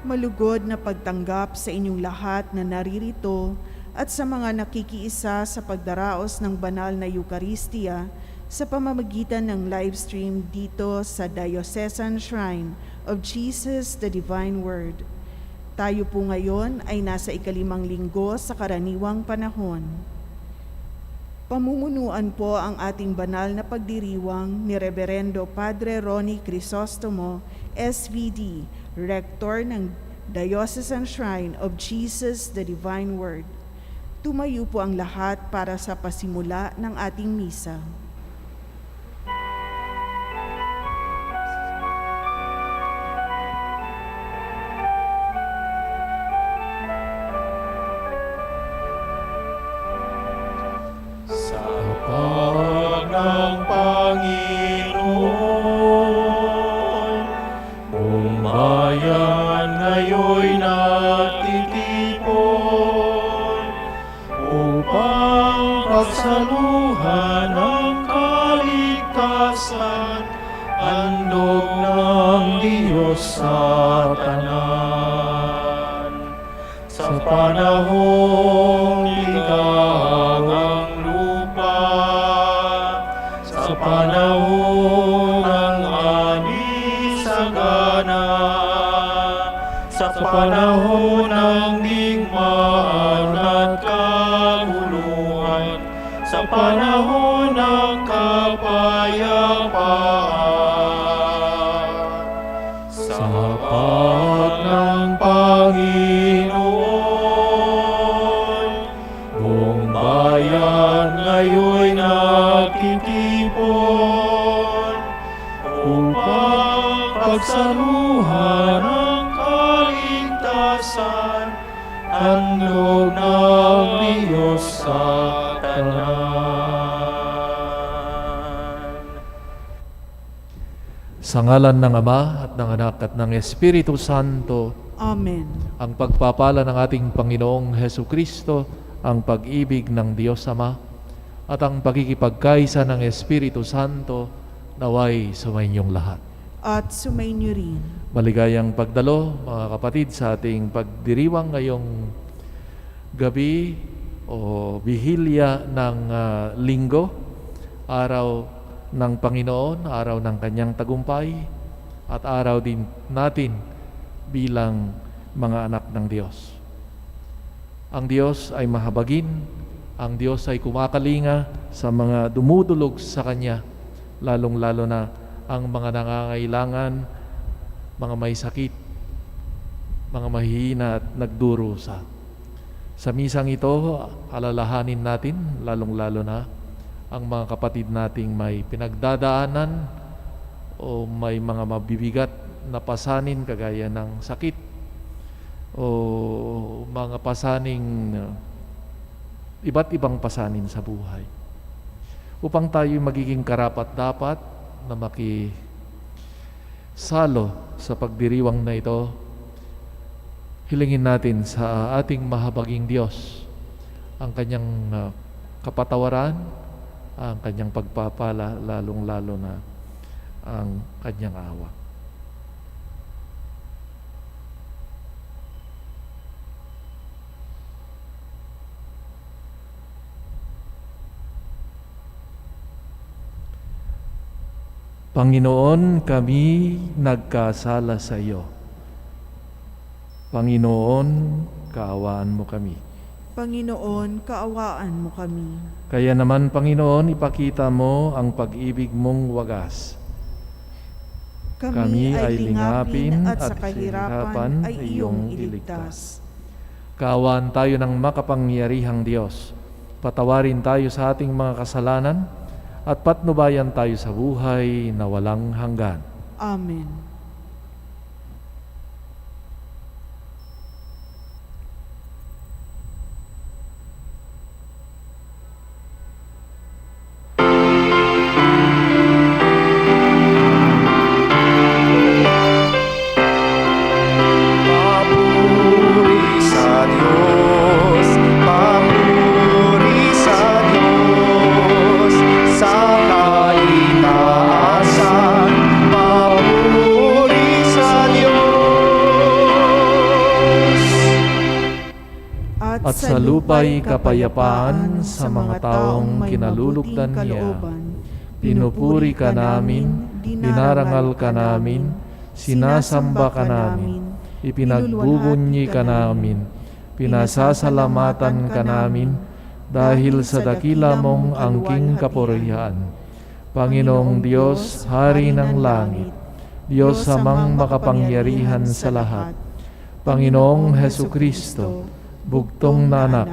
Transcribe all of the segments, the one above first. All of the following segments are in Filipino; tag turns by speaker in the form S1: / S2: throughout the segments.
S1: Malugod na pagtanggap sa inyong lahat na naririto at sa mga nakikiisa sa pagdaraos ng banal na Eucharistia sa pamamagitan ng livestream dito sa Diocesan Shrine of Jesus the Divine Word. Tayo po ngayon ay nasa ikalimang linggo sa karaniwang panahon. Pamumunuan po ang ating banal na pagdiriwang ni Reverendo Padre Ronnie Crisostomo, SVD, Rector ng Diocesan Shrine of Jesus the Divine Word. Tumayo po ang lahat para sa pasimula ng ating misa.
S2: Pagsaluhan ng kaligtasan, handog ng Diyos sa tanan. Sa panahong ligaw ang lupa, sa panahon ng ani sagana, sa panahon ng digmaan at kaguluhan, sa panahon ng kapayapaan. Sapat ng Panginoon, buong bayan ngayon'y nagtitipon upang pagsaluhan ang kaligtasan, handog ng Diyos sa tanan.
S3: Sa ngalan ng Ama at ng Anak at ng Espiritu Santo,
S1: Amen.
S3: ang pagpapala ng ating Panginoong Hesu Kristo, ang pag-ibig ng Diyos Ama, at ang pagkikipagkaisa ng Espiritu Santo naway sumainyong lahat.
S1: At sumainyo rin.
S3: Maligayang pagdalo, mga kapatid, sa ating pagdiriwang ngayong gabi o bihilya ng linggo, araw ng Panginoon, araw ng kanyang tagumpay, at araw din natin bilang mga anak ng Diyos. Ang Diyos ay mahabagin, ang Diyos ay kumakalinga sa mga dumudulog sa Kanya, lalong-lalo na ang mga nangangailangan, mga may sakit, mga mahihina at nagdurusa. Sa misang ito, alalahanin natin, lalong-lalo na ang mga kapatid nating may pinagdadaanan o may mga mabibigat na pasanin kagaya ng sakit o mga pasaning iba't ibang pasanin sa buhay. Upang tayo magiging karapat-dapat na makisalo sa pagdiriwang na ito, hilingin natin sa ating mahabaging Diyos ang kanyang kapatawaran, ang kanyang pagpapala, lalong-lalo na ang kanyang awa. Panginoon, kami nagkasala sa iyo. Panginoon, kaawaan mo kami.
S1: Panginoon, kaawaan mo kami.
S3: Kaya naman, Panginoon, ipakita mo ang pag-ibig mong wagas. Kami ay lingapin at sa kahirapan ay iyong iligtas. Kaawaan tayo ng makapangyarihang Diyos. Patawarin tayo sa ating mga kasalanan at patnubayan tayo sa buhay na walang hanggan.
S1: Amen.
S2: Sa kaitaasan,
S3: Tagumpay kapayapaan sa mga taong kinalulugdan niya. Pinupuri ka namin, dinarangal ka namin, sinasamba ka namin, ipinagbubunyi ka namin, pinasasalamatan ka namin, dahil sa dakila mong angking kapurihan. Panginoong Diyos, Hari ng langit, Diyos amang makapangyarihan sa lahat, Panginoong Hesukristo, bugtong na anak,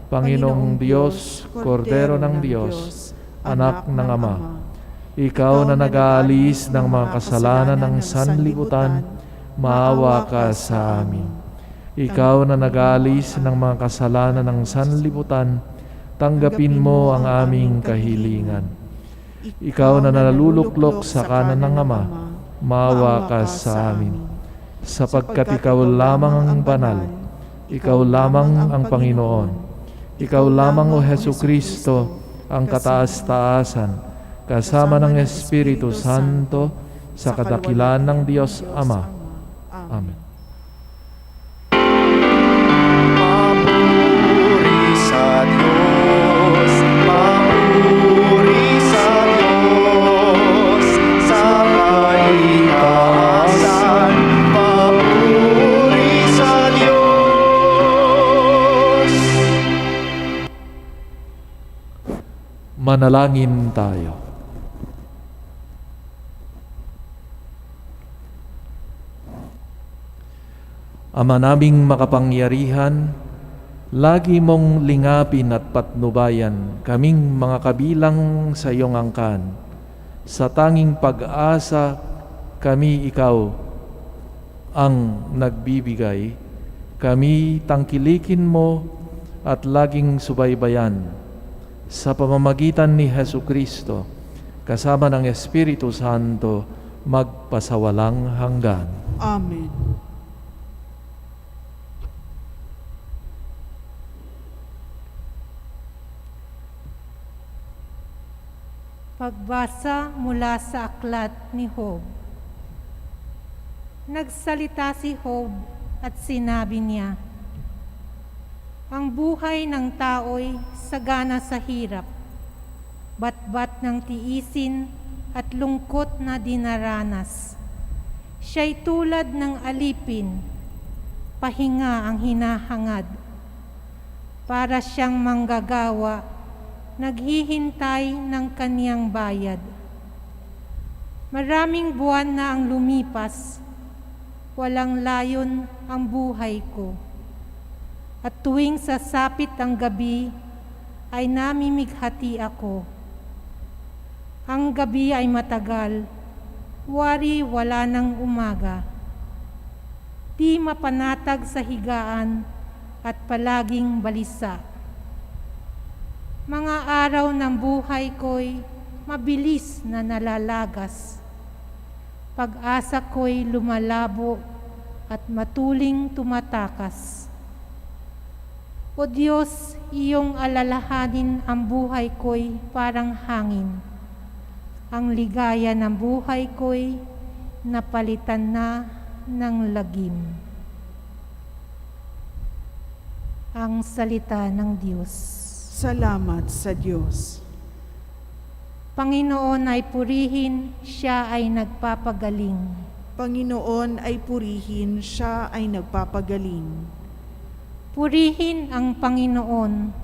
S3: Panginoong Diyos, Kordero ng Diyos, Anak ng Ama, Ikaw na nag-aalis ng mga kasalanan ng sanlibutan, maawa ka sa amin. Ikaw na nag-aalis ng mga kasalanan ng sanlibutan, tanggapin mo ang aming kahilingan. Ikaw na naluluklok sa kanan ng Ama, maawa ka sa amin. Sapagkat Ikaw lamang ang banal, Ikaw lamang ang Panginoon, Ikaw lamang o Hesukristo, ang kataas-taasan, kasama ng Espiritu Santo, sa kadakilaan ng Diyos Ama. Amen.
S2: Papuri sa Diyos, papuri sa Diyos, sa kaitaasan, papuri sa Diyos.
S3: Manalangin tayo. Ama naming makapangyarihan, lagi mong lingapin at patnubayan kaming mga kabilang sa iyong angkan. Sa tanging pag-asa, kami ikaw ang nagbibigay. Kami tangkilikin mo at laging subaybayan sa pamamagitan ni Hesukristo, kasama ng Espiritu Santo, magpasawalang hanggan.
S1: Amen.
S4: Pagbasa mula sa aklat ni Job. Nagsalita si Job at sinabi niya, "Ang buhay ng tao'y sagana sa hirap, batbat ng tiisin at lungkot na dinaranas. Siya'y tulad ng alipin, pahinga ang hinahangad. Para siyang manggagawa, naghihintay ng kaniyang bayad. Maraming buwan na ang lumipas, walang layon ang buhay ko. At tuwing sasapit ang gabi, ay namimighati ako. Ang gabi ay matagal, wari wala ng umaga. Di mapanatag sa higaan at palaging balisa. Mga araw ng buhay ko'y mabilis na nalalagas. Pag-asa ko'y lumalabo at matuling tumatakas. O Diyos, iyong alalahanin ang buhay ko'y parang hangin. Ang ligaya ng buhay ko'y napalitan na ng lagim." Ang salita ng Diyos.
S1: Salamat sa Diyos.
S4: Panginoon ay purihin, siya ay nagpapagaling.
S1: Panginoon ay purihin, siya ay nagpapagaling.
S4: Purihin ang Panginoon,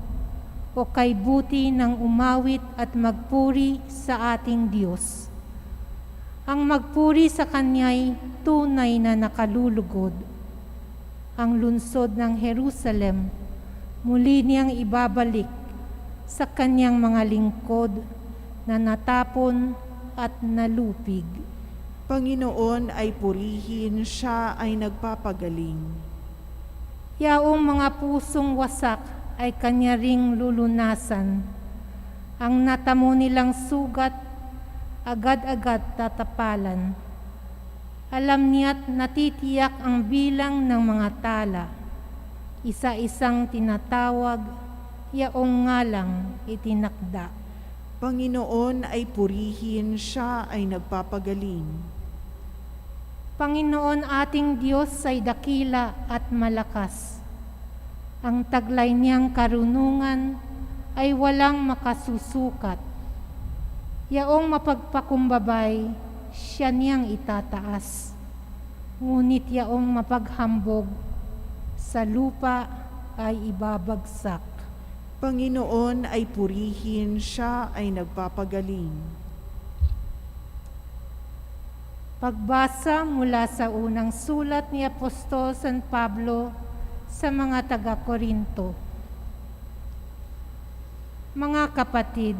S4: o kay buti ng umawit at magpuri sa ating Diyos. Ang magpuri sa Kanya'y tunay na nakalulugod. Ang lungsod ng Jerusalem, muli niyang ibabalik sa Kanyang mga lingkod na natapon at nalupig.
S1: Panginoon ay purihin, siya ay nagpapagaling.
S4: Yaong mga pusong wasak ay Kanya ring lulunasan. Ang natamo nilang sugat, agad-agad tatapalan. Alam niya't natitiyak ang bilang ng mga tala. Isa-isang tinatawag, yaong ngalang itinakda.
S1: Panginoon ay purihin, siya ay nagpapagaling.
S4: Panginoon ating Diyos ay dakila at malakas. Ang taglay niyang karunungan ay walang makasusukat. Yaong mapagpakumbabay, siya niyang itataas. Ngunit yaong mapaghambog, sa lupa ay ibabagsak.
S1: Panginoon ay purihin, siya ay nagpapagaling.
S4: Pagbasa mula sa unang sulat ni Apostol San Pablo sa mga taga-Korinto. Mga kapatid,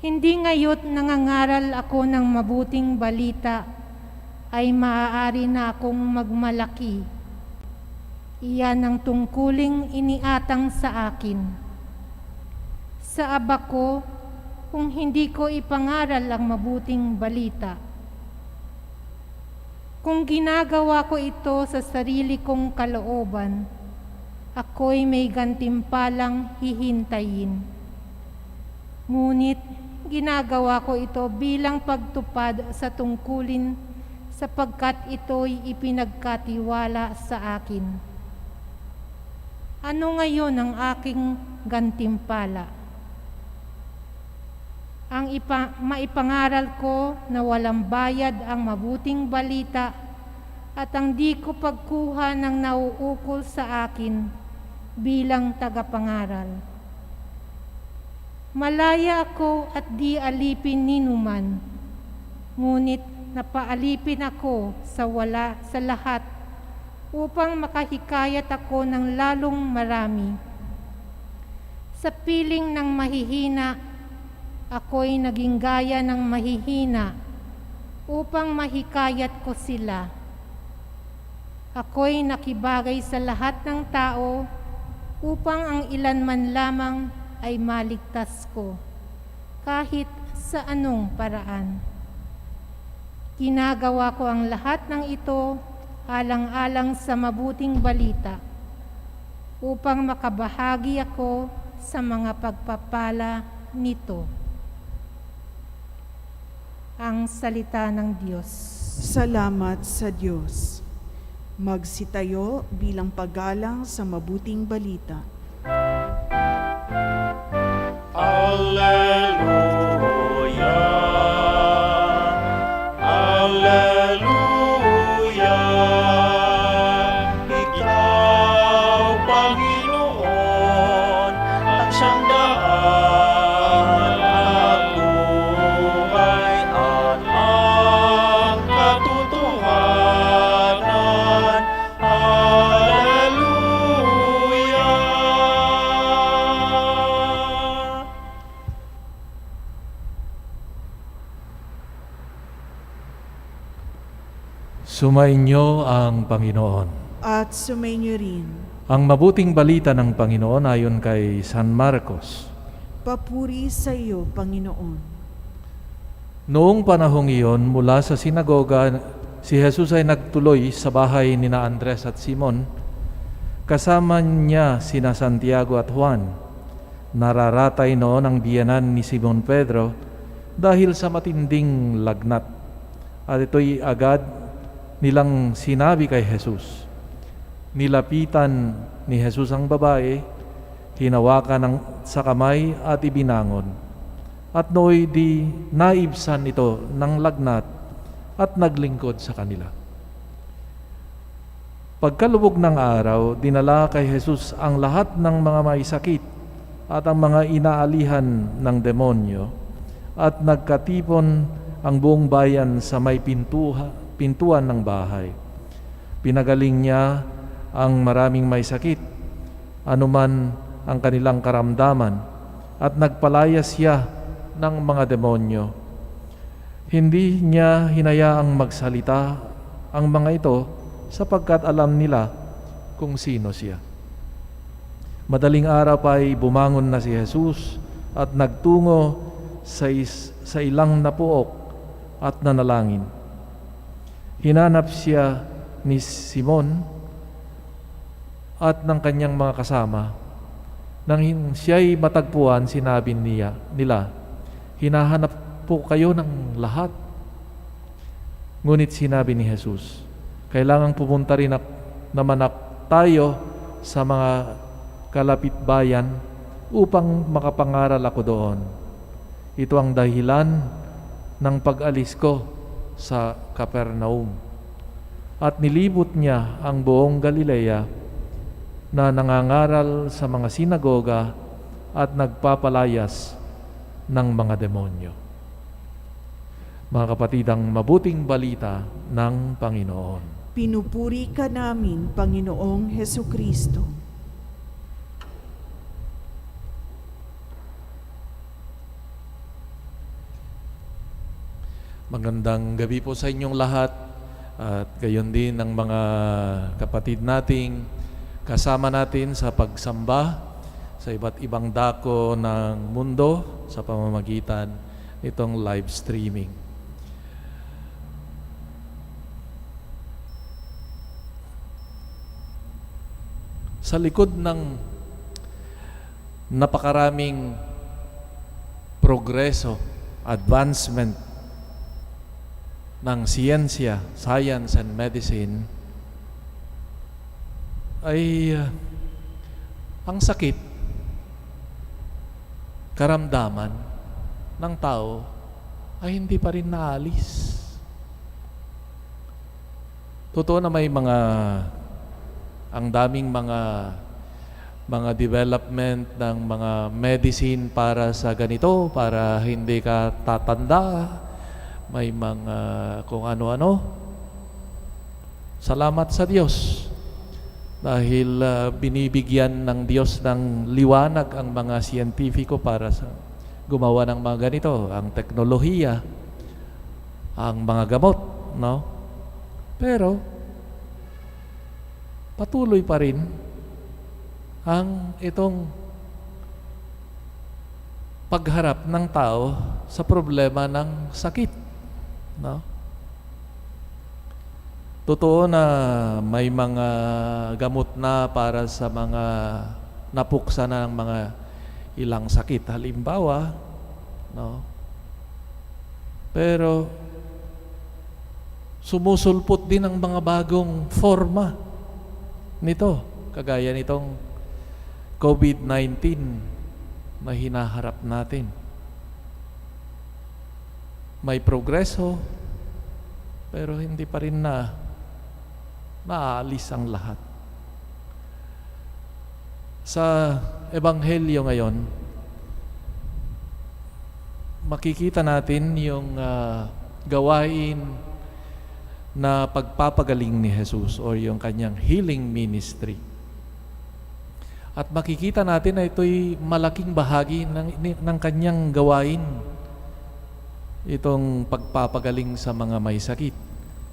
S4: hindi ngayon nangangaral ako ng mabuting balita ay maaari na akong magmalaki. Iyan ang tungkuling iniatang sa akin. Sa aba ko, kung hindi ko ipangaral ang mabuting balita. Kung ginagawa ko ito sa sarili kong kalooban, ako'y may gantimpalang hihintayin. Ngunit ginagawa ko ito bilang pagtupad sa tungkulin sapagkat ito'y ipinagkatiwala sa akin. Ano ngayon ang aking gantimpala? Ang maipangaral ko na walang bayad ang mabuting balita at ang di ko pagkuha ng nauukol sa akin bilang tagapangaral. Malaya ako at di alipin ninuman, ngunit napaalipin ako sa lahat upang makahikayat ako ng lalong marami. Sa piling ng mahihina, ako'y naging gaya ng mahihina upang mahikayat ko sila. Ako'y nakibagay sa lahat ng tao upang ang ilan man lamang ay maligtas ko, kahit sa anong paraan. Ginagawa ko ang lahat ng ito alang-alang sa mabuting balita upang makabahagi ako sa mga pagpapala nito. Ang salita ng Diyos.
S1: Salamat sa Diyos. Magsitayo bilang paggalang sa mabuting balita.
S2: Alleluia, Alleluia, Ikaw, Panginoon, ang siyang daan at buhay at ang katotohanan. Alleluia.
S3: Sumainyo ang Panginoon.
S1: At sumainyo rin.
S3: Ang mabuting balita ng Panginoon ayon kay San Marcos.
S1: Papuri sa iyo, Panginoon.
S3: Noong panahong iyon, mula sa sinagoga, si Jesus ay nagtuloy sa bahay ni na Andres at Simon. Kasama niya sina Santiago at Juan. Nararatay noon ang biyanan ni Simon Pedro dahil sa matinding lagnat. At ito'y agad nilang sinabi kay Jesus. Nilapitan ni Jesus ang babae, hinawakan sa kamay at ibinangon. At nooy di naibsan ito ng lagnat at naglingkod sa kanila. Pagkalubog ng araw, dinala kay Jesus ang lahat ng mga may sakit at ang mga inaalihan ng demonyo at nagkatipon ang buong bayan sa may pintuan ng bahay. Pinagaling niya ang maraming may sakit, anuman ang kanilang karamdaman, at nagpalaya siya ng mga demonyo. Hindi niya hinayaang magsalita ang mga ito sapagkat alam nila kung sino siya. Madaling araw pa ay bumangon na si Jesus at nagtungo sa ilang napuok at nanalangin. Hinanap siya ni Simon at ng kanyang mga kasama. Nang siya'y matagpuan, sinabi nila, "Hinahanap po kayo ng lahat." Ngunit sinabi ni Jesus, "Kailangang pupunta rin naman tayo sa mga kalapit bayan upang makapangaral ako doon. Ito ang dahilan ng pag-alis ko sa Capernaum. At nilibot niya ang buong Galilea na nangangaral sa mga sinagoga at nagpapalayas ng mga demonyo. Mga kapatid, ang mabuting balita ng Panginoon.
S1: Pinupuri ka namin, Panginoong Hesukristo.
S3: Magandang gabi po sa inyong lahat at gayon din ng mga kapatid nating kasama natin sa pagsamba sa iba't ibang dako ng mundo sa pamamagitan nitong live streaming. Sa likod ng napakaraming progreso, advancement ng siyensya, science and medicine, ay ang sakit, karamdaman ng tao ay hindi pa rin naalis. Totoo na may ang daming mga development ng mga medicine para sa ganito, para hindi ka tatanda, may mga kung ano-ano. Salamat sa Diyos dahil binibigyan ng Diyos ng liwanag ang mga siyentipiko para sa gumawa ng mga ganito, ang teknolohiya, ang mga gamot, no? Pero patuloy pa rin ang itong pagharap ng tao sa problema ng sakit, no? Totoo na may mga gamot na para sa mga napuksa na ng mga ilang sakit, halimbawa, no? Pero sumusulpot din ang mga bagong forma nito, kagaya nitong COVID-19 na hinaharap natin. May progreso, pero hindi pa rin naaalis ang lahat. Sa Ebanghelyo ngayon, makikita natin yung gawain na pagpapagaling ni Jesus o yung kanyang healing ministry. At makikita natin na ito'y malaking bahagi ng kanyang gawain, itong pagpapagaling sa mga may sakit.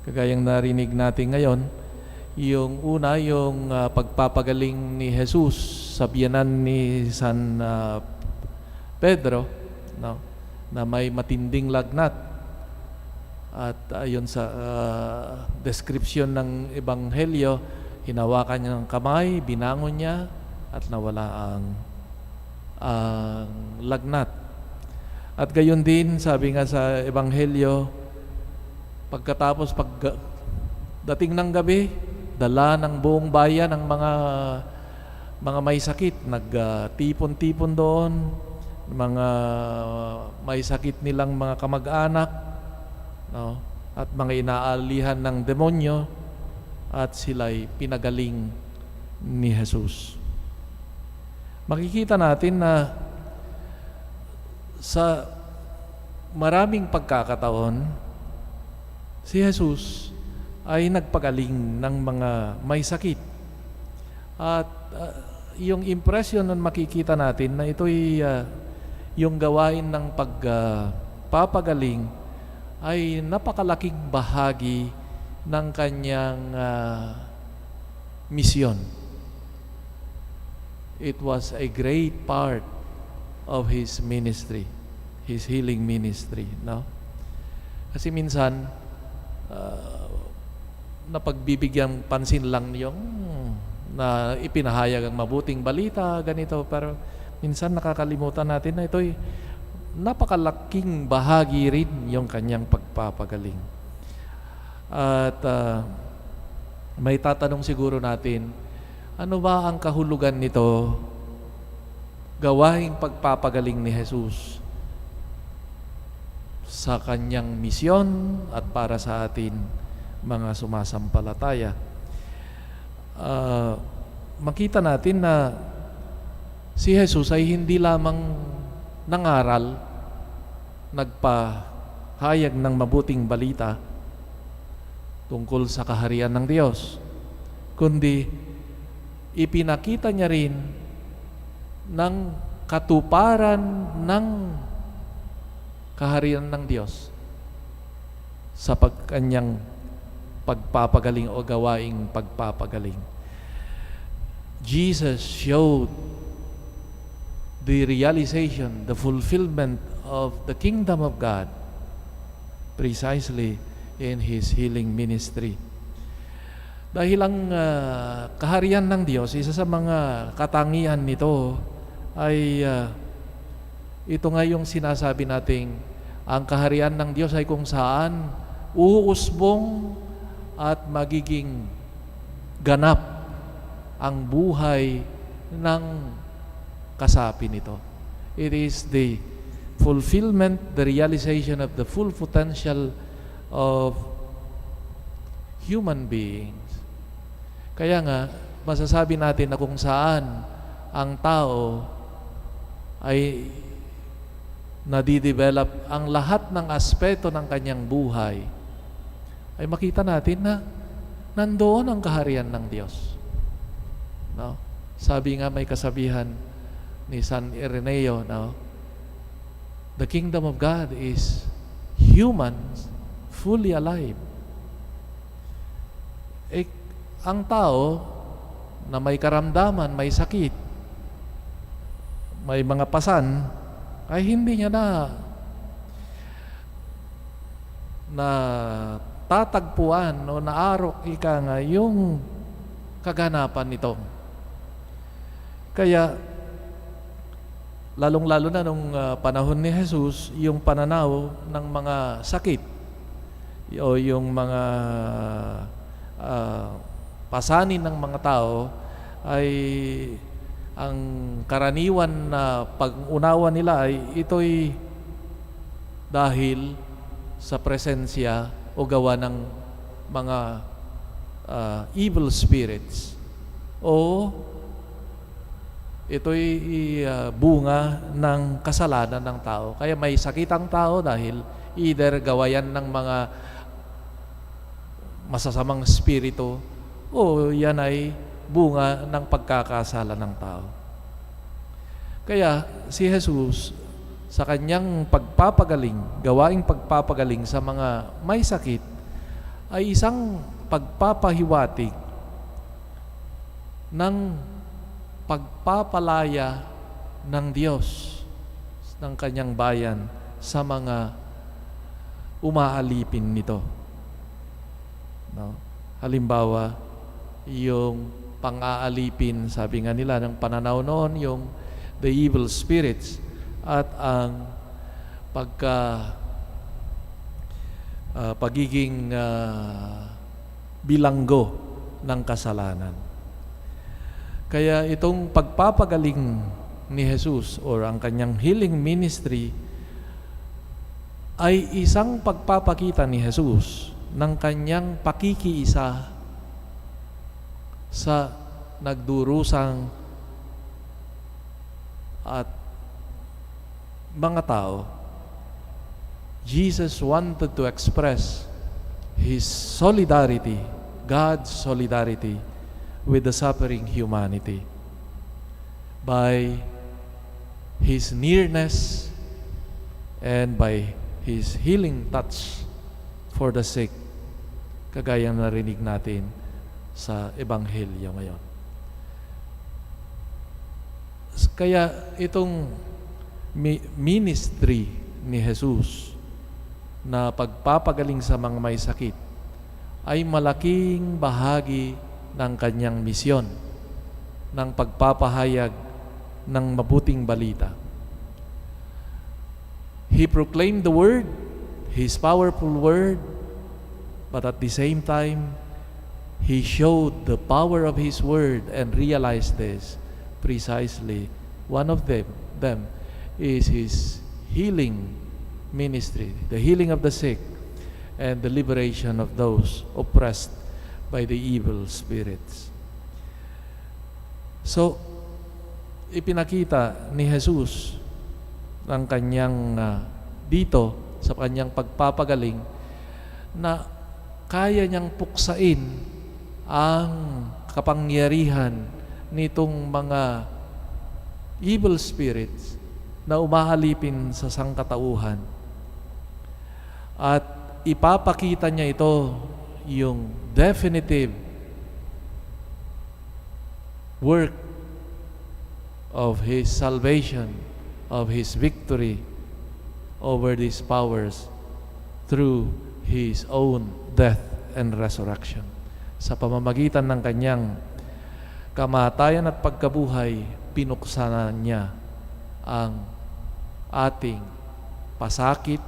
S3: Kagayang narinig natin ngayon, yung una, yung pagpapagaling ni Jesus sa biyanan ni San Pedro, no, na may matinding lagnat. At ayon sa description ng Ebanghelyo, hinawakan niya ng kamay, binangon niya, at nawala ang lagnat. At gayon din, sabi nga sa Ebanghelyo, pagkatapos dating ng gabi, dala ng buong bayan ng mga may sakit, nagtipon-tipon doon, mga may sakit nilang mga kamag-anak, no? At mga inaalihan ng demonyo, at sila'y pinagaling ni Jesus. Makikita natin na sa maraming pagkakataon, si Jesus ay nagpagaling ng mga may sakit. At yung impression na makikita natin na ito'y yung gawain ng pagpapagaling ay napakalaking bahagi ng kanyang misyon. It was a great part of his ministry, his healing ministry, no? Kasi minsan napagbibigyan pansin lang yung na ipinahayag ang mabuting balita, ganito, pero minsan nakakalimutan natin na ito'y napakalaking bahagi rin yung kanyang pagpapagaling. At may tatanong siguro natin, Ano ba ang kahulugan nito? Gawaing pagpapagaling ni Jesus sa kanyang misyon at para sa atin mga sumasampalataya. Makita natin na si Jesus ay hindi lamang nangaral, nagpahayag ng mabuting balita tungkol sa kaharian ng Diyos, kundi ipinakita niya rin ng katuparan ng kaharian ng Diyos sa kanyang pagpapagaling o gawaing pagpapagaling. Jesus showed the realization, the fulfillment of the kingdom of God precisely in His healing ministry. Dahil ang kaharian ng Diyos, isa sa mga katangian nito ay ito nga yung sinasabi nating ang kaharian ng Diyos ay kung saan uusbong at magiging ganap ang buhay ng kasapi nito. It is the fulfillment, the realization of the full potential of human beings. Kaya nga, masasabi natin na kung saan ang tao ay nadidevelop ang lahat ng aspeto ng kanyang buhay, ay makita natin na nandoon ang kaharian ng Diyos. No? Sabi nga may kasabihan ni San Ireneo, no? The kingdom of God is humans fully alive. Ang tao na may karamdaman, may sakit, may mga pasan, ay hindi niya na tatagpuan o naarok nga yung kaganapan nito. Kaya lalong-lalo na nung panahon ni Jesus, yung pananaw ng mga sakit o yung mga pasanin ng mga tao ay ang karaniwan na pag-unawa nila ay ito'y dahil sa presensya o gawa ng mga evil spirits o ito'y bunga ng kasalanan ng tao. Kaya may sakit ang tao dahil either gawayan ng mga masasamang spirito o yan ay bunga ng pagkakasala ng tao. Kaya si Jesus sa kanyang pagpapagaling, gawaing pagpapagaling sa mga may sakit ay isang pagpapahiwatig ng pagpapalaya ng Diyos ng kanyang bayan sa mga umaalipin nito. No? Halimbawa, yung pang-aalipin, sabi nga nila ng pananaw noon, yung the evil spirits at ang pagiging bilanggo ng kasalanan. Kaya itong pagpapagaling ni Jesus or ang kanyang healing ministry ay isang pagpapakita ni Jesus ng kanyang pakikiisa sa nagdurusang at mga tao. Jesus wanted to express His solidarity, God's solidarity with the suffering humanity by His nearness and by His healing touch for the sick, kagaya narinig natin sa Ebanghelyo ngayon. Kaya itong ministry ni Jesus na pagpapagaling sa mga may sakit ay malaking bahagi ng kanyang misyon ng pagpapahayag ng mabuting balita. He proclaimed the word, His powerful word, but at the same time, he showed the power of his word and realized this precisely. One of them is his healing ministry, the healing of the sick and the liberation of those oppressed by the evil spirits. So, ipinakita ni Jesus ng kanyang dito sa kanyang pagpapagaling na kaya niyang puksain ang kapangyarihan nitong mga evil spirits na umahalipin sa sangkatauhan. At ipapakita niya ito, yung definitive work of His salvation, of His victory over these powers through His own death and resurrection. Sa pamamagitan ng kanyang kamatayan at pagkabuhay, pinuksan niya ang ating pasakit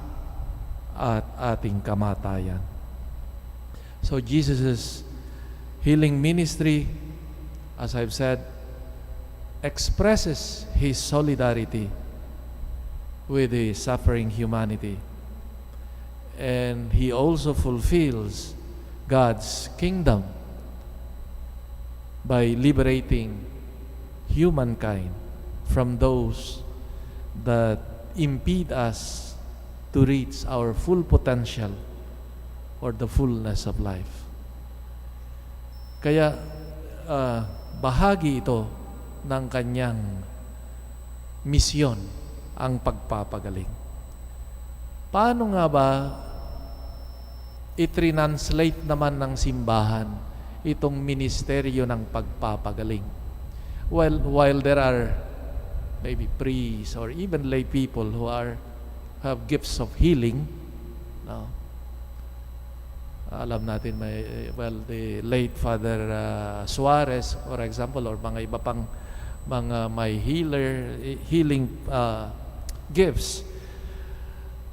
S3: at ating kamatayan. So Jesus' healing ministry, as I've said, expresses His solidarity with the suffering humanity. And He also fulfills God's kingdom by liberating humankind from those that impede us to reach our full potential or the fullness of life. Kaya bahagi ito ng kanyang misyon, ang pagpapagaling. Paano nga ba i-translate naman ng simbahan itong ministeryo ng pagpapagaling? Well, while there are maybe priests or even lay people who have gifts of healing, no? Alam natin the late Father Suarez, for example, or mga iba pang mga may healing gifts.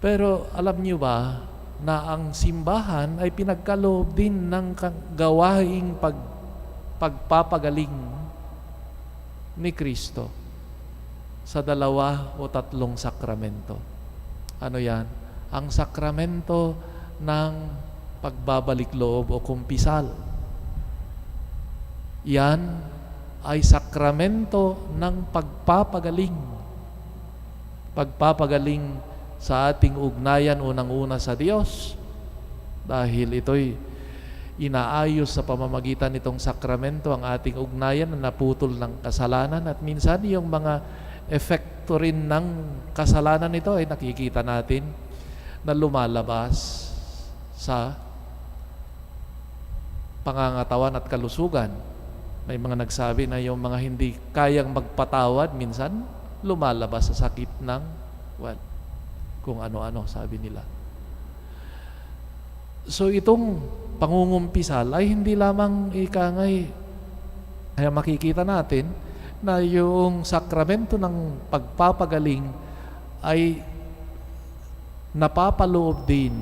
S3: Pero alam niyo ba na ang simbahan ay pinagkaloob din ng gawaing pagpapagaling ni Kristo sa 2 o 3 sakramento. Ano yan? Ang sakramento ng pagbabalik loob o kumpisal. Yan ay sakramento ng pagpapagaling. Pagpapagaling sa ating ugnayan unang-una sa Diyos. Dahil ito'y inaayos sa pamamagitan nitong sakramento ang ating ugnayan na naputol ng kasalanan. At minsan yung mga epekto rin ng kasalanan nito ay nakikita natin na lumalabas sa pangangatawan at kalusugan. May mga nagsabi na yung mga hindi kayang magpatawad minsan lumalabas sa sakit ng kung ano-ano, sabi nila. So itong pangungumpisal ay hindi lamang kaya makikita natin na yung sakramento ng pagpapagaling ay napapaloob din,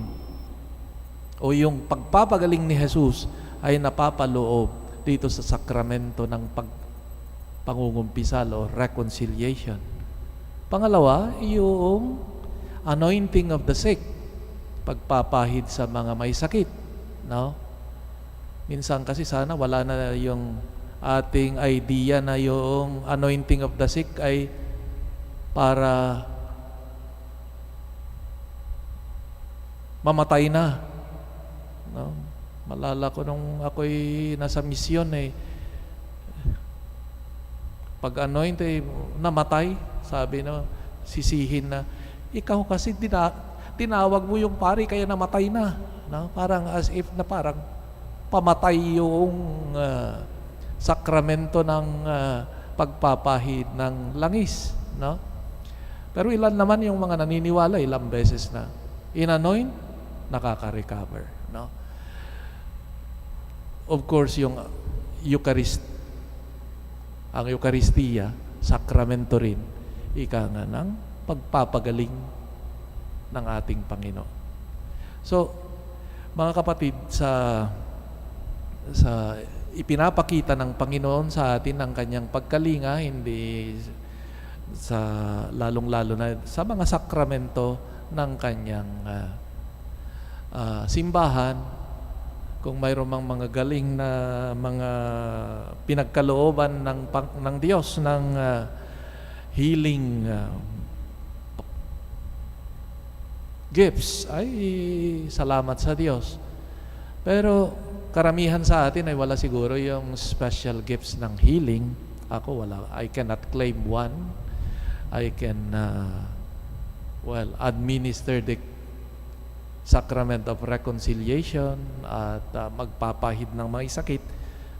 S3: o yung pagpapagaling ni Jesus ay napapaloob dito sa sakramento ng pangungumpisal o reconciliation. Pangalawa, yung anointing of the sick, pagpapahid sa mga may sakit, no? Minsan kasi sana wala na yung ating idea na yung anointing of the sick ay para mamatay na, no? Malala ko nung ako'y nasa misyon pag anoint namatay, sabi no, sisihin na, ikaw kasi tinawag mo yung pari kaya namatay na, no? Parang as if na parang pamatay yung sakramento ng pagpapahid ng langis, no? Pero ilan naman yung mga naniniwala, ilang beses na in-anoint, nakaka-recover, no? Of course, yung ang Eucharistia, sakramento rin, ika nga ng pagpapagaling ng ating Panginoon. So, mga kapatid, sa sa ipinapakita ng Panginoon sa atin ang kanyang pagkalinga, hindi sa lalong-lalo na sa mga sakramento ng kanyang simbahan. Kung mayroon mang mga galing na mga pinagkalooban ng Diyos ng healing gifts, ay salamat sa Diyos. Pero karamihan sa atin ay wala siguro yung special gifts ng healing. Ako wala. I cannot claim one. I can administer the sacrament of reconciliation at magpapahid ng mga sakit,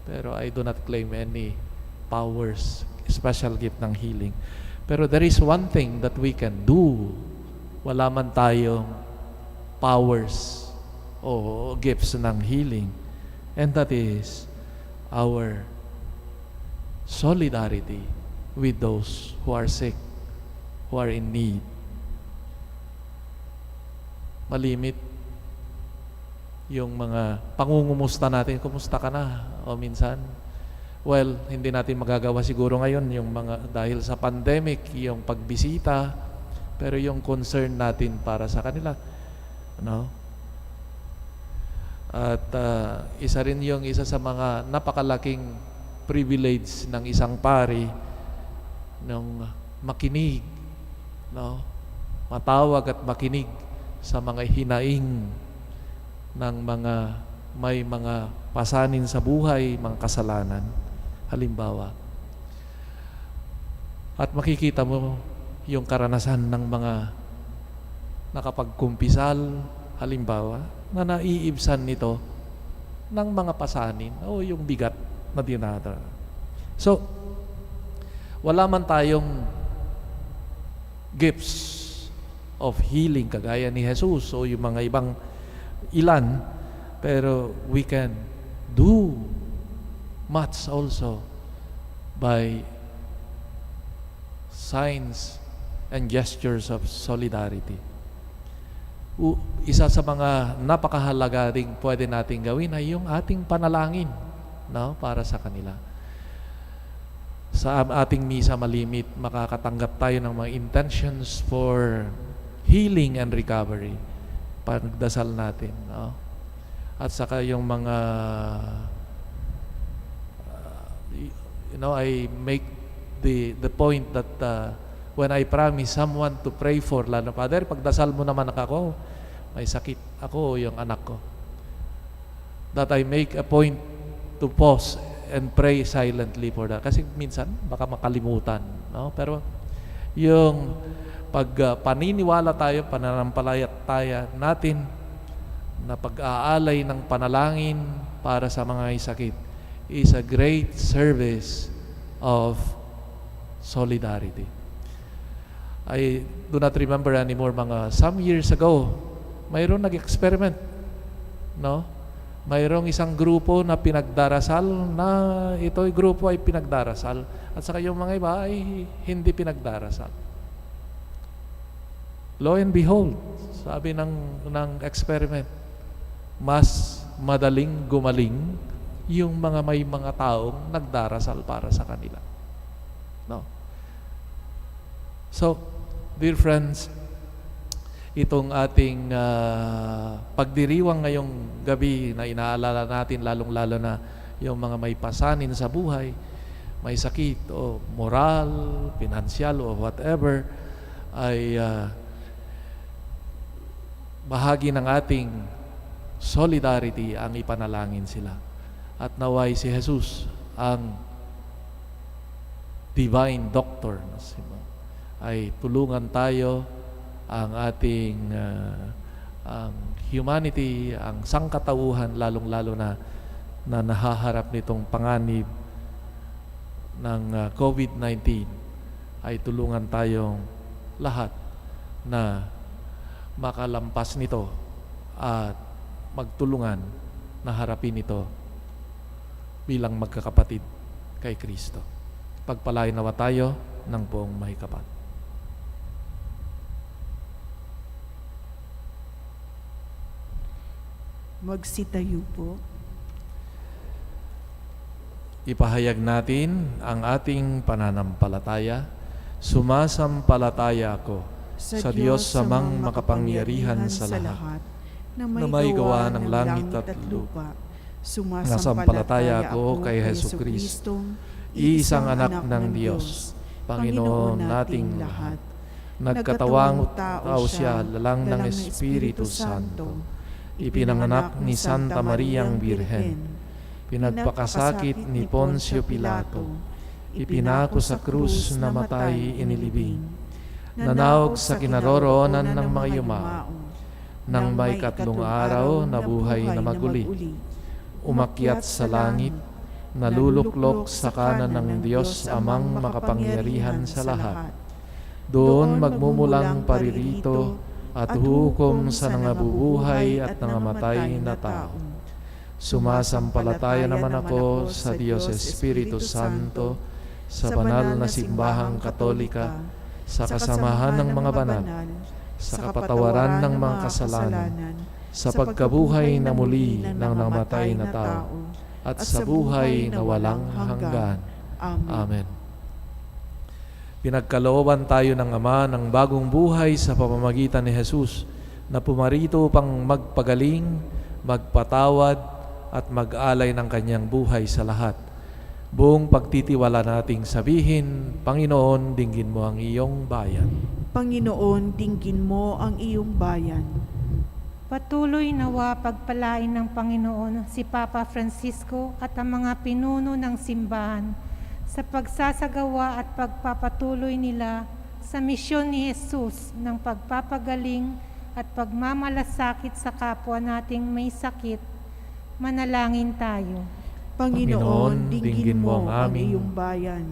S3: pero I do not claim any powers, special gift ng healing. Pero there is one thing that we can do. Wala man tayong powers o gifts ng healing, and that is our solidarity with those who are sick, who are in need. Malimit yung mga pangungumusta natin, kumusta ka na? O minsan, well, hindi natin magagawa siguro ngayon yung mga dahil sa pandemic, yung pagbisita, pero yung concern natin para sa kanila, no? At isa rin yung isa sa mga napakalaking privilege ng isang pari nung makinig, no? Matawag at makinig sa mga hinaing ng mga may mga pasanin sa buhay, mga kasalanan, halimbawa. At makikita mo yung karanasan ng mga nakapagkumpisal, halimbawa, na naiibsan nito ng mga pasanin o yung bigat na dinadala. So, wala man tayong gifts of healing kagaya ni Jesus o yung mga ibang ilan, pero we can do much also by signs and gestures of solidarity. Isa sa mga napakahalaga ring pwede nating gawin ay yung ating panalangin, no, para sa kanila. Sa ating misa malimit, makakatanggap tayo ng mga intentions for healing and recovery. Pagdasal natin, no? At saka yung mga I make the point that when I promise someone to pray for, lalo, Father, pagdasal mo naman ako, may sakit ako o yung anak ko, that I make a point to pause and pray silently for that. Kasi minsan, baka makalimutan, no? Pero yung pag paniniwala tayo, pananampalataya natin na pag-aalay ng panalangin para sa mga sakit is a great service of solidarity. I do not remember anymore, some years ago, mayroon nag-experiment, no? Mayroong isang grupo na pinagdarasal na ito'y grupo ay pinagdarasal at saka yung mga iba ay hindi pinagdarasal. Lo and behold, sabi ng experiment, mas madaling gumaling yung mga may mga taong nagdarasal para sa kanila. No? So, dear friends, itong ating pagdiriwang ngayong gabi na inaalala natin, lalong-lalo na yung mga may pasanin sa buhay, may sakit o moral, pinansyal o whatever, ay bahagi ng ating solidarity ang ipanalangin sila. At naway si Jesus, ang divine doctor, ay tulungan tayo, ang ating ang humanity, ang sangkatauhan, lalong-lalo na nahaharap nitong panganib ng COVID-19, ay tulungan tayong lahat na makalampas nito at magtulungan na harapin ito bilang magkakapatid kay Kristo. Pagpalain nawa tayo ng buong mahikapat.
S1: Magsitayo po.
S3: Ipahayag natin ang ating pananampalataya. Sumasampalataya ako sa Diyos samang makapangyarihan sa lahat,
S1: na
S3: may gawa ng langit at lupa. Sumasampalataya ako kay Jesucristo, iisang anak ng Diyos, Panginoon nating lahat. Nagkatawang tao siya, lalang ng Espiritu Santo. Ipinanganak ni Santa Mariang Birhen. Pinagpakasakit ni Poncio Pilato. Ipinako sa krus, namatay, inilibing. Nanawag sa kinaroroonan ng mga yumao. Nang may katlong araw, nabuhay na maguli. Umakyat sa langit, naluluklok sa kanan ng Diyos amang makapangyarihan sa lahat. Doon magmumulang paririto at hukom sa nangabubuhay at nangamatay na tao. Sumasampalataya naman ako sa Diyos Espiritu Santo, sa banal na simbahang katolika, sa kasamahan ng mga banal, sa kapatawaran ng mga kasalanan, sa pagkabuhay na muli ng namatay na tao, at sa buhay na walang hanggan. Amen. Pinagkalooban tayo ng Ama ng bagong buhay sa pamamagitan ni Jesus, na pumarito upang magpagaling, magpatawad, at mag-alay ng kanyang buhay sa lahat. Buong pagtitiwala nating sabihin, Panginoon, dinggin mo ang iyong bayan.
S1: Panginoon, dinggin mo ang iyong bayan.
S4: Patuloy nawa pagpalain ng Panginoon si Papa Francisco at ang mga pinuno ng simbahan sa pagsasagawa at pagpapatuloy nila sa misyon ni Jesus ng pagpapagaling at pagmamalasakit sa kapwa nating may sakit. Manalangin tayo.
S1: Panginoon, dinggin mo ang iyong bayan.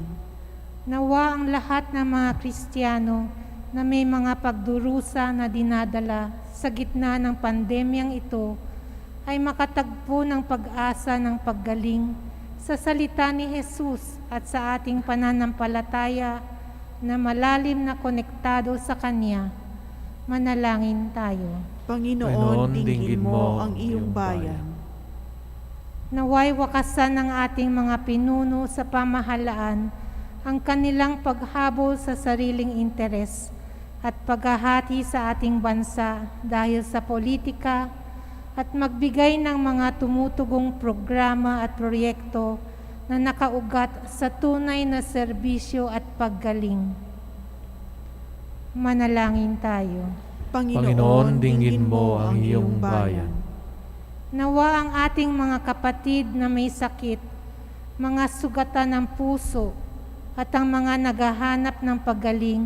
S4: Nawa ang lahat ng mga Kristiyano na may mga pagdurusa na dinadala sa gitna ng pandemyang ito ay makatagpo ng pag-asa ng paggaling sa salita ni Jesus at sa ating pananampalataya na malalim na konektado sa Kanya. Manalangin tayo.
S1: Panginoon, dinggin mo ang iyong bayan.
S4: Naway wakasan ng ating mga pinuno sa pamahalaan ang kanilang paghabol sa sariling interes at paghahati sa ating bansa dahil sa politika at magbigay ng mga tumutugong programa at proyekto na nakaugat sa tunay na serbisyo at paggaling. Manalangin tayo.
S3: Panginoon, dinggin mo ang iyong bayan.
S4: Nawa ang ating mga kapatid na may sakit, mga sugatan ng puso, at ang mga naghahanap ng paggaling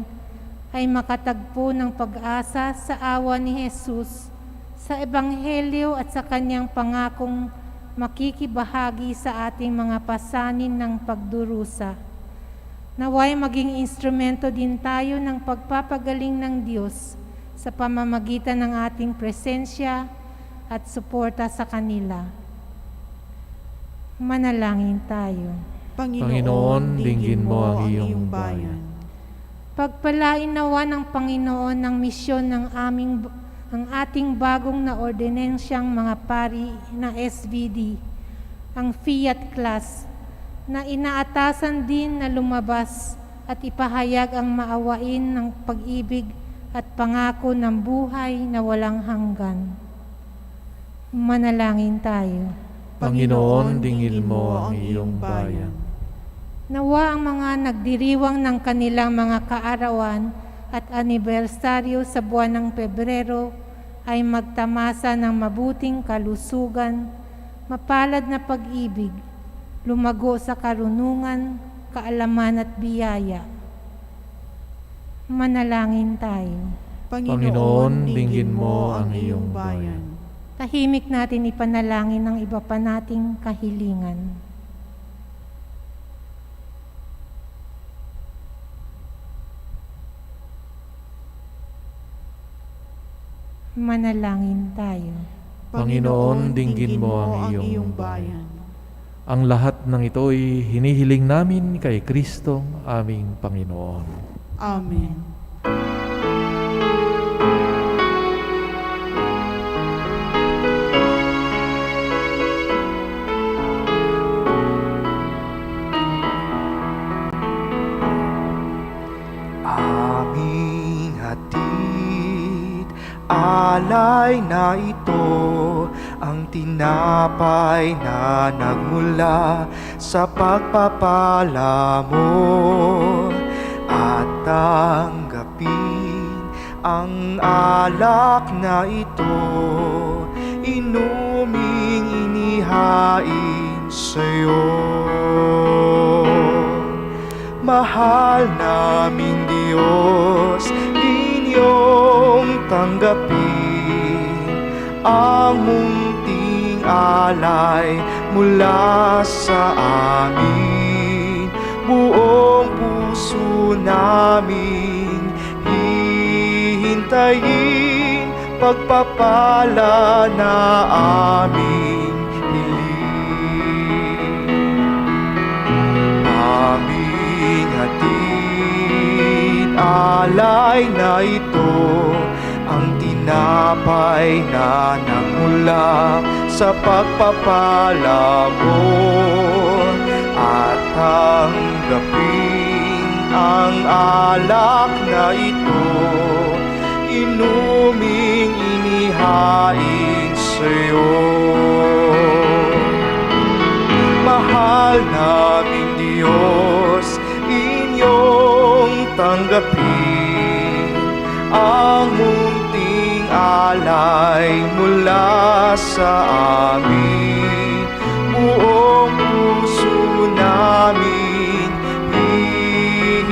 S4: ay makatagpo ng pag-asa sa awa ni Jesus, sa Ebanghelyo at sa Kanyang pangakong makikibahagi sa ating mga pasanin ng pagdurusa. Naway maging instrumento din tayo ng pagpapagaling ng Diyos sa pamamagitan ng ating presensya at suporta sa kanila. Manalangin tayo.
S3: Panginoon, dinggin mo ang iyong bayan.
S4: Pagpalain nawa ng Panginoon ng misyon ng ang ating bagong na ordinansyang mga pari na SVD, ang Fiat Class, na inaatasan din na lumabas at ipahayag ang maawain ng pag-ibig at pangako ng buhay na walang hanggan. Manalangin tayo.
S3: Panginoon, dinggin mo ang iyong bayan.
S4: Nawa ang mga nagdiriwang ng kanilang mga kaarawan at anibersaryo sa buwan ng Pebrero ay magtamasa ng mabuting kalusugan, mapalad na pag-ibig, lumago sa karunungan, kaalaman at biyaya. Manalangin tayo.
S3: Panginoon, dinggin mo ang iyong bayan.
S4: Tahimik natin ipanalangin ang iba pa nating kahilingan. Manalangin tayo.
S3: Panginoon, dinggin mo ang iyong bayan. Ang lahat ng ito'y hinihiling namin kay Kristo, aming Panginoon.
S1: Amen.
S5: alay na ito, ang tinapay na nagmula sa pagpapala mo. At tanggapin ang alak na ito, inuming inihain sa'yo. Mahal naming Diyos, inyong tanggapin ang munting alay mula sa amin. Buong puso naming hihintayin pagpapala na aming hiling. Aming hatid alay na ito, ang tinapay na nagmula sa pagpapala mo. At tanggapin ang alak na ito, inuming inihain sa'yo. Mahal naming Diyos, inyong tanggapin ang munting alay mula sa amin. Buong puso namin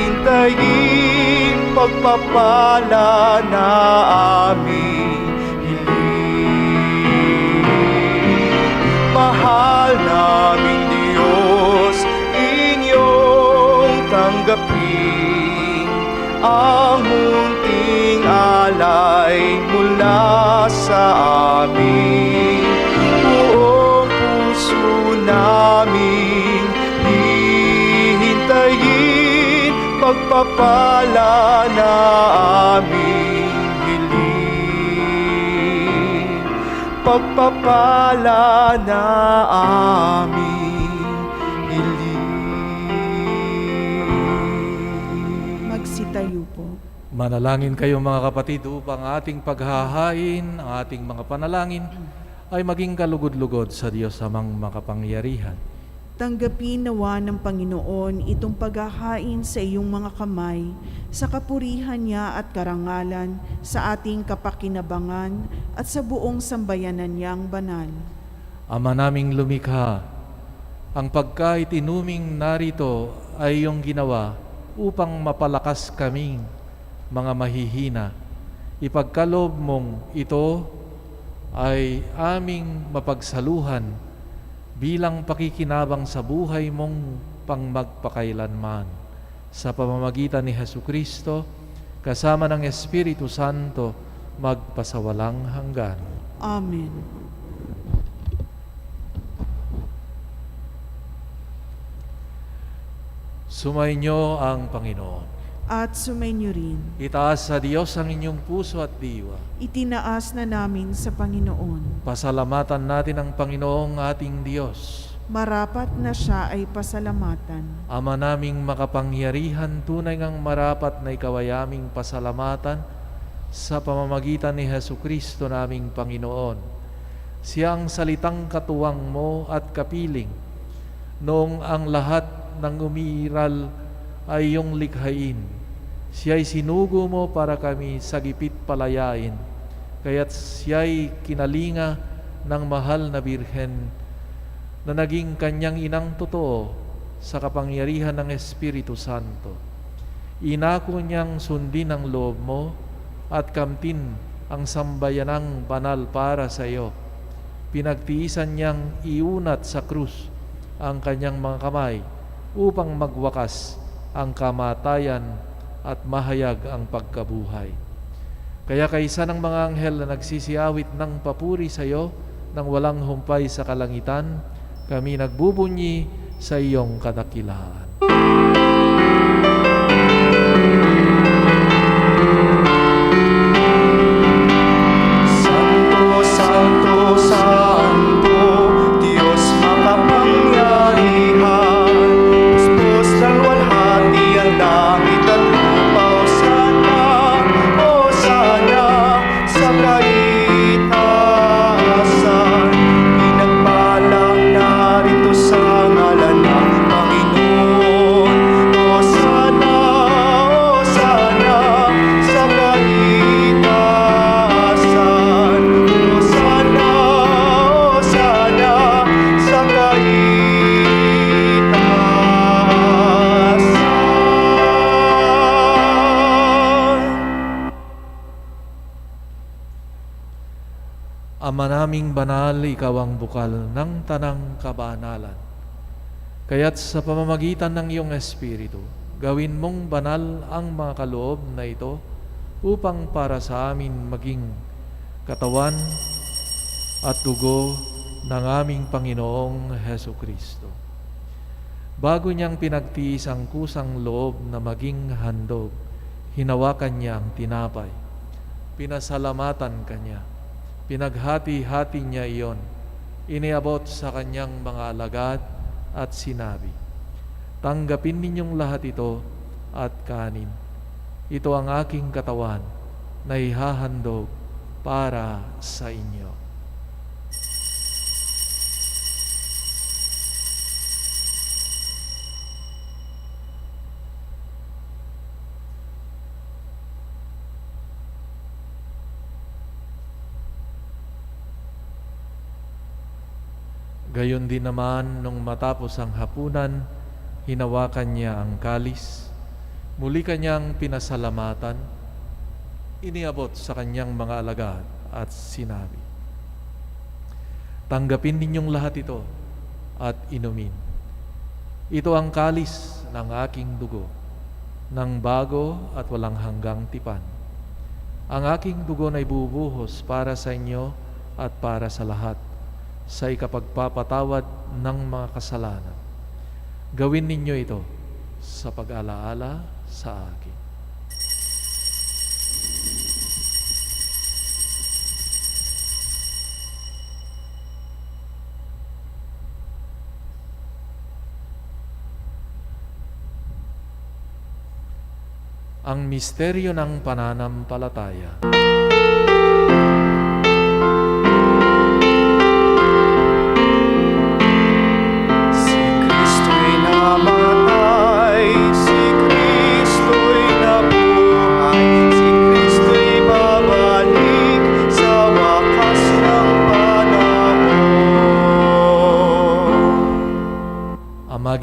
S5: hihintayin pagpapala na aming hiling. Mahal naming Diyos, inyong tanggapin ang munting alay mula sa amin. Buong puso namin hihintayin pagpapala na aming hiling. Pagpapala na aming hiling.
S1: Magsitayo po.
S3: Manalangin kayo mga kapatid upang ating paghahain, ang ating mga panalangin ay maging kalugod-lugod sa Diyos amang makapangyarihan.
S1: Tanggapin nawa ng Panginoon itong paghahain sa iyong mga kamay, sa kapurihan niya at karangalan, sa ating kapakinabangan at sa buong sambayanan niyang banal.
S3: Ama naming lumikha, ang pagkaitinuming narito ay iyong ginawa upang mapalakas kaming mga mahihina. Ipagkaloob mong ito ay aming mapagsaluhan bilang pakikinabang sa buhay mong pangmagpakailanman. Sa pamamagitan ni Jesucristo, kasama ng Espiritu Santo, magpasawalang hanggan.
S1: Amen.
S3: Sumainyo ang Panginoon.
S1: At sumainyo rin.
S3: Itaas sa Diyos ang inyong puso at diwa.
S1: Itinaas na namin sa Panginoon.
S3: Pasalamatan natin ang Panginoong ating Diyos.
S1: Marapat na siya ay pasalamatan.
S3: Ama naming makapangyarihan, tunay ngang marapat na ikaw ay aming pasalamatan sa pamamagitan ni Jesucristo naming Panginoon. Siya ang salitang katuwang mo at kapiling, noong ang lahat ng umiiral ay iyong likhain. Siya'y sinugo mo para kami sa gipit palayain, kaya't siya'y kinalinga ng mahal na Birhen na naging kanyang inang totoo sa kapangyarihan ng Espiritu Santo. Inako niyang sundin ang loob mo at kamtin ang sambayanang banal para sa iyo. Pinagtiisan niyang iunat sa krus ang kanyang mga kamay upang magwakas ang kamatayan at mahayag ang pagkabuhay. Kaya kaisa ng mga anghel na nagsisiawit ng papuri sa iyo nang walang humpay sa kalangitan, kami nagbubunyi sa iyong kadakilaan.
S5: Santo, Santo, Santo, Diyos makapangyarihan, puspos ng walhati ang langit at lupa. Hosana, Hosana sa
S3: Ama naming banal, ikaw ang bukal ng tanang kabanalan. Kaya't sa pamamagitan ng iyong Espiritu, gawin mong banal ang mga kaloob na ito upang para sa amin maging katawan at dugo ng aming Panginoong Hesukristo. Bago niyang pinagtiis ang kusang loob na maging handog, hinawakan niya ang tinapay. Pinasalamatan kanya. Pinaghati-hati niya iyon. Iniabot sa kanyang mga alagad at sinabi, "Tanggapin ninyong lahat ito at kanin. Ito ang aking katawan na ihahandog para sa inyo." Gayon din naman, nung matapos ang hapunan, hinawakan niya ang kalis. Muli kanyang pinasalamatan, iniabot sa kanyang mga alagad at sinabi, "Tanggapin ninyong lahat ito at inumin. Ito ang kalis ng aking dugo, ng bago at walang hanggang tipan. Ang aking dugo na ibubuhos para sa inyo at para sa lahat, sa ikapagpapatawad ng mga kasalanan. Gawin ninyo ito sa pag-alaala sa akin." Ang misteryo ng pananampalataya.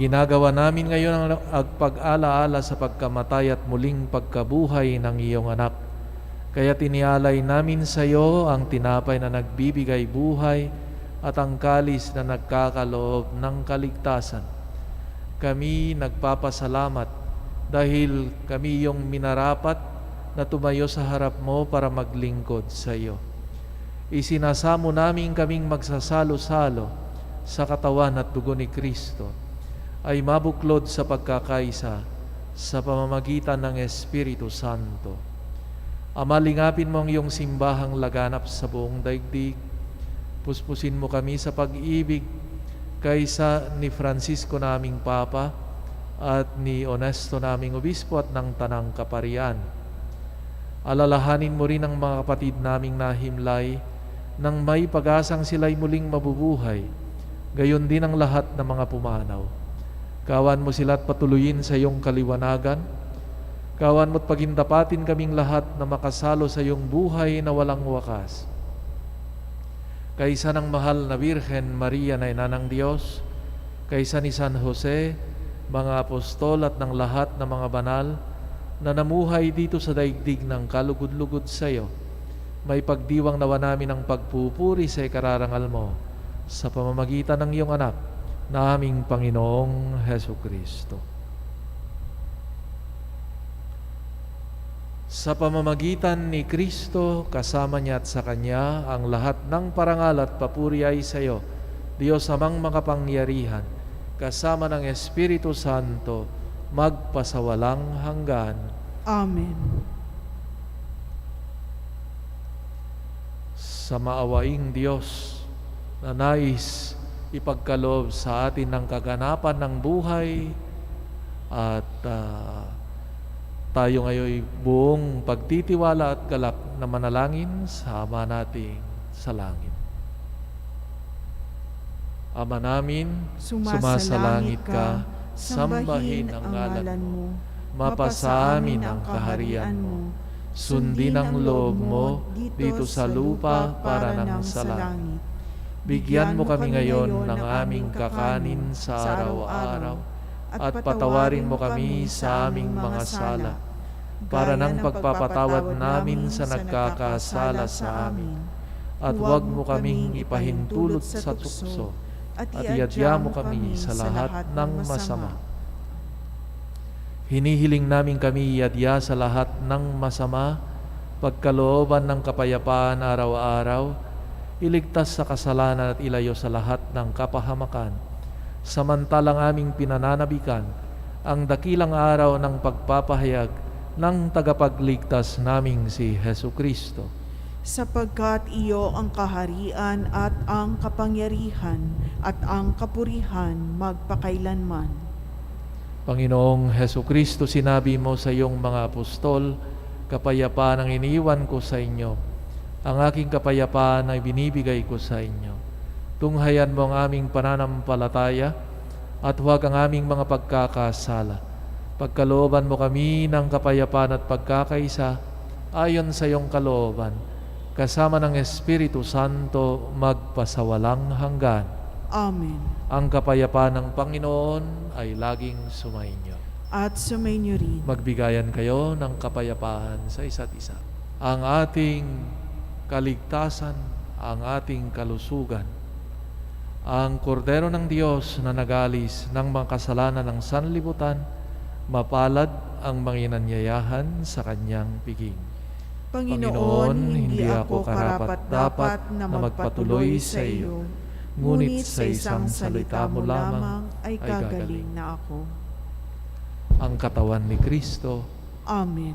S3: Ginagawa namin ngayon ang pag-alaala sa pagkamatay at muling pagkabuhay ng iyong anak. Kaya tinialay namin sa iyo ang tinapay na nagbibigay buhay at ang kalis na nagkakaloob ng kaligtasan. Kami nagpapasalamat dahil kami iyong minarapat na tumayo sa harap mo para maglingkod sa iyo. Isinasamo namin kaming magsasalo-salo sa katawan at dugo ni Kristo ay mabuklod sa pagkakaisa sa pamamagitan ng Espiritu Santo. Ama, lingapin mo ang iyong simbahang laganap sa buong daigdig. Puspusin mo kami sa pag-ibig kaysa ni Francisco naming Papa at ni Honesto naming Obispo at ng Tanang Kaparian. Alalahanin mo rin ang mga kapatid naming nahimlay nang may pag-asang sila'y muling mabubuhay, gayon din ang lahat ng mga pumanaw. Kawan mo sila at patuloyin sa iyong kaliwanagan. Kawan mo at pagindapatin kaming lahat na makasalo sa iyong buhay na walang wakas. Kaysa ng mahal na Birhen Maria na ina ng Diyos, kaysa ni San Jose, mga apostol at ng lahat ng mga banal na namuhay dito sa daigdig ng kalugod-lugod sa iyo, may pagdiwang nawa namin ang pagpupuri sa ikararangal mo sa pamamagitan ng iyong anak na aming Panginoong Hesukristo. Sa pamamagitan ni Kristo, kasama niya at sa Kanya, ang lahat ng parangal at papuri ay sa iyo, Diyos amang makapangyarihan, kasama ng Espiritu Santo, magpasawalang hanggan.
S1: Amen.
S3: Sa maawaing Diyos na nais ipagkaloob sa atin ng kaganapan ng buhay at tayo ngayon buong pagtitiwala at galak na manalangin sa Ama nating sa langit. Ama namin, sumasalangit ka, sambahin ang ngalan mo, mapasa amin ang kaharian mo, sundin ang loob mo dito sa lupa para nang sa langit. Bigyan mo kami ngayon ng aming kakanin sa araw-araw at patawarin mo kami sa aming mga sala para ng pagpapatawad namin sa nagkakasala sa amin. at huwag mo kaming ipahintulot sa tukso, at iadya mo kami sa lahat ng masama. Hinihiling namin kami iadya sa lahat ng masama, pagkalooban ng kapayapaan araw-araw, iligtas sa kasalanan at ilayo sa lahat ng kapahamakan. Samantalang aming pinananabikan ang dakilang araw ng pagpapahayag ng tagapagligtas naming si Hesukristo.
S1: Sapagkat iyo ang kaharian at ang kapangyarihan at ang kapurihan magpakailanman.
S3: Panginoong Hesukristo, sinabi mo sa iyong mga apostol, kapayapaan ang iniwan ko sa inyo. Ang aking kapayapaan ay binibigay ko sa inyo. Tunghayan mo ang aming pananampalataya at huwag ang aming mga pagkakasala. Pagkalooban mo kami ng kapayapaan at pagkakaisa ayon sa iyong kalooban, kasama ng Espiritu Santo magpasawalang hanggan.
S1: Amen.
S3: Ang kapayapaan ng Panginoon ay laging sumainyo.
S1: At sumainyo rin.
S3: Magbigayan kayo ng kapayapaan sa isa't isa. Ang ating kaligtasan, ang ating kalusugan, ang kordero ng Diyos na nagalis ng mga kasalanan ng sanlibutan, mapalad ang mga inanyayahan sa kanyang piging.
S1: Panginoon, hindi ako karapat-dapat na magpatuloy sa iyo, ngunit sa isang salita mo lamang ay gagaling na ako.
S3: Ang katawan ni Kristo.
S1: Amen.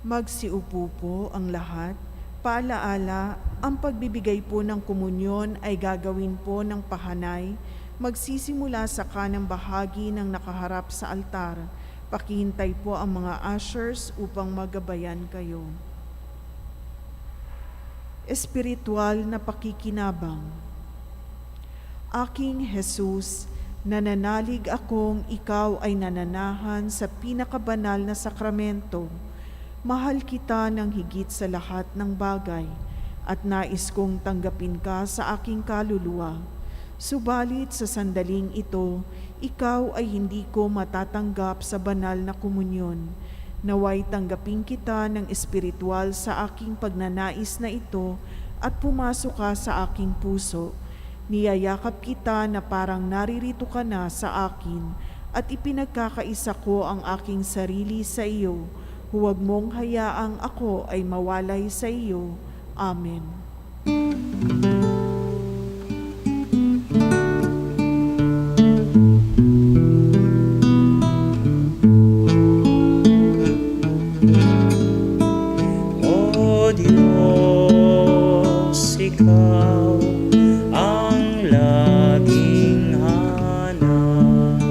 S1: Magsiupo po ang lahat. Paalaala, ang pagbibigay po ng komunyon ay gagawin po ng pahanay, magsisimula sa kanang bahagi ng nakaharap sa altar. Pakihintay po ang mga ushers upang magabayan kayo. Espiritual na pakikinabang. Aking Jesus, nananalig akong ikaw ay nananahan sa pinakabanal na sakramento. Mahal kita ng higit sa lahat ng bagay at nais kong tanggapin ka sa aking kaluluwa. Subalit sa sandaling ito, ikaw ay hindi ko matatanggap sa banal na komunyon. Naway tanggapin kita ng espiritual sa aking pagnanais na ito at pumasok ka sa aking puso. Niyayakap kita na parang naririto ka na sa akin at ipinagkakaisa ko ang aking sarili sa iyo. Huwag mong hayaang ako ay mawalay sa iyo. Amen.
S2: O Diyos, ikaw ang laging hanap.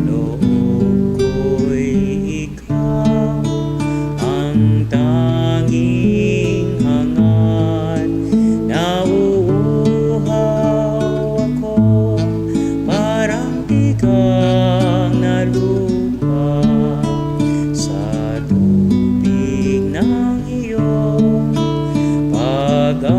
S2: Loob ko'y ikaw ang tanging hangat. Nauuhaw ako parang tigang na lupa sa tubig ng iyong pag-aruga.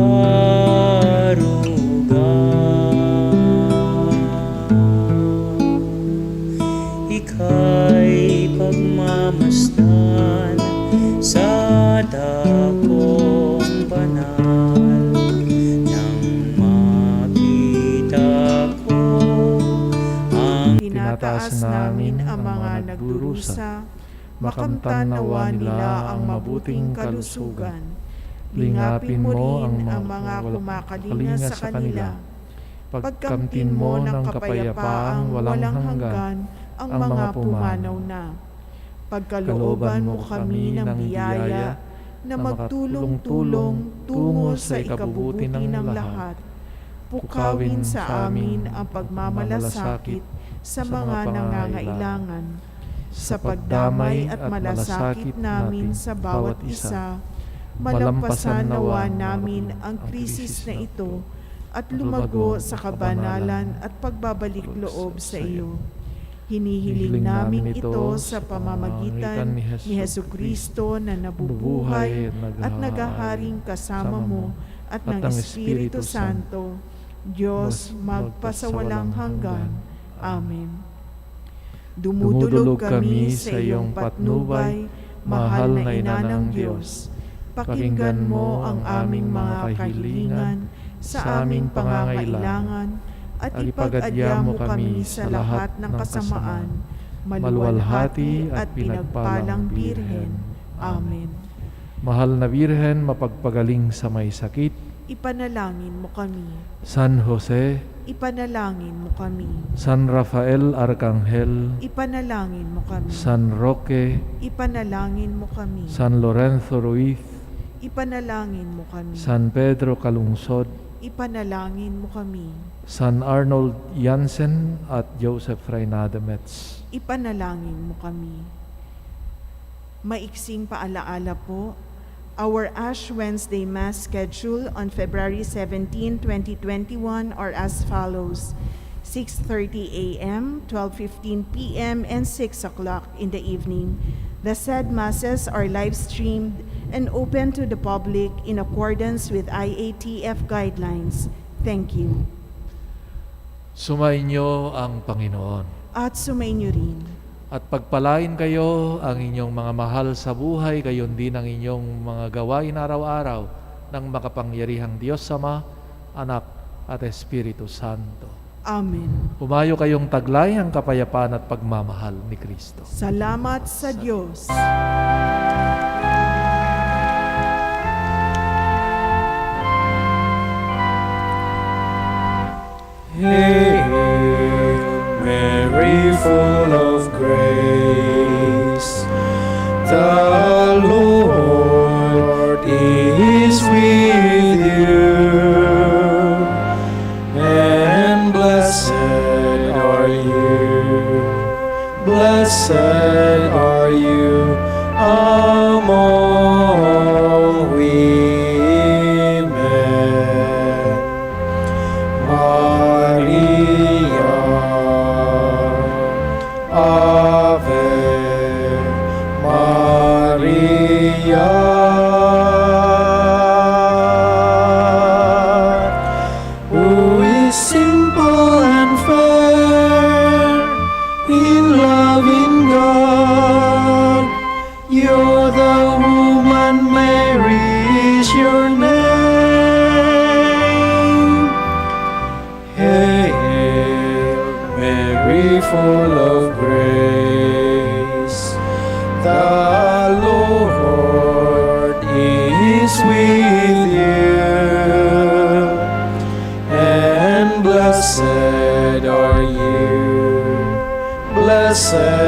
S2: Ika'y pagmamasdan sa dakong banal. Nang makita ko ang
S1: Tinataas namin ang mga nagdurusa, makamtan nawa nila ang mabuting kalusugan. Lingapin mo rin ang mga kumakalinga sa kanila. Pagkamtin mo ng kapayapaang walang hanggan ang mga pumanaw na. Pagkalooban mo kami ng biyaya na magtulong-tulong tungo sa ikabubuti ng lahat. Pukawin sa amin ang pagmamalasakit sa mga nangangailangan. Sa pagdamay at malasakit namin sa bawat isa, malampasan nawa namin ang krisis na ito at lumago sa kabanalan at pagbabalik loob sa iyo. Hinihiling namin ito sa pamamagitan ni Hesu Kristo na nabubuhay at nagaharing kasama mo at ng Espiritu Santo, Diyos magpasawalang hanggan. Amen. Dumudulog kami sa iyong patnubay, mahal na ina ng Diyos. Pakinggan mo ang aming mga kahilingan sa aming pangangailangan at ipagadya mo kami sa lahat ng kasamaan, maluwalhati at pinagpalang Birhen. Amen.
S3: Mahal na Birhen, mapagpagaling sa may sakit,
S1: Ipanalangin mo kami.
S3: San Jose,
S1: Ipanalangin mo kami.
S3: San Rafael Arcangel,
S1: Ipanalangin mo kami.
S3: San Roque,
S1: Ipanalangin mo kami.
S3: San Lorenzo Ruiz,
S1: Ipanalangin mo kami.
S3: San Pedro Calungsod,
S1: Ipanalangin mo kami.
S3: San Arnold Jansen at Joseph Reynademets.
S1: Ipanalangin mo kami. Maiksing paalaala po, our Ash Wednesday Mass schedule on February 17, 2021 are as follows: 6:30 a.m., 12:15 p.m., and 6 o'clock in the evening. The said Masses are live-streamed and open to the public in accordance with IATF guidelines. Thank you.
S3: Sumainyo ang Panginoon.
S1: At sumainyo rin.
S3: At pagpalain kayo ang inyong mga mahal sa buhay, gayon din ang inyong mga gawain araw-araw ng makapangyarihang Diyos Ama, Anak at Espiritu Santo.
S1: Amen.
S3: Pumayo kayong taglay ang kapayapaan at pagmamahal ni Kristo.
S1: Salamat sa Diyos.
S2: Hail Mary, full of grace, the Lord is with you, and blessed are you among women. Maria, Ave Maria, who is simple and fair, in loving God. You're the woman, Mary is your name. Hail Mary, full of grace, the Lord is with you, and blessed are you, blessed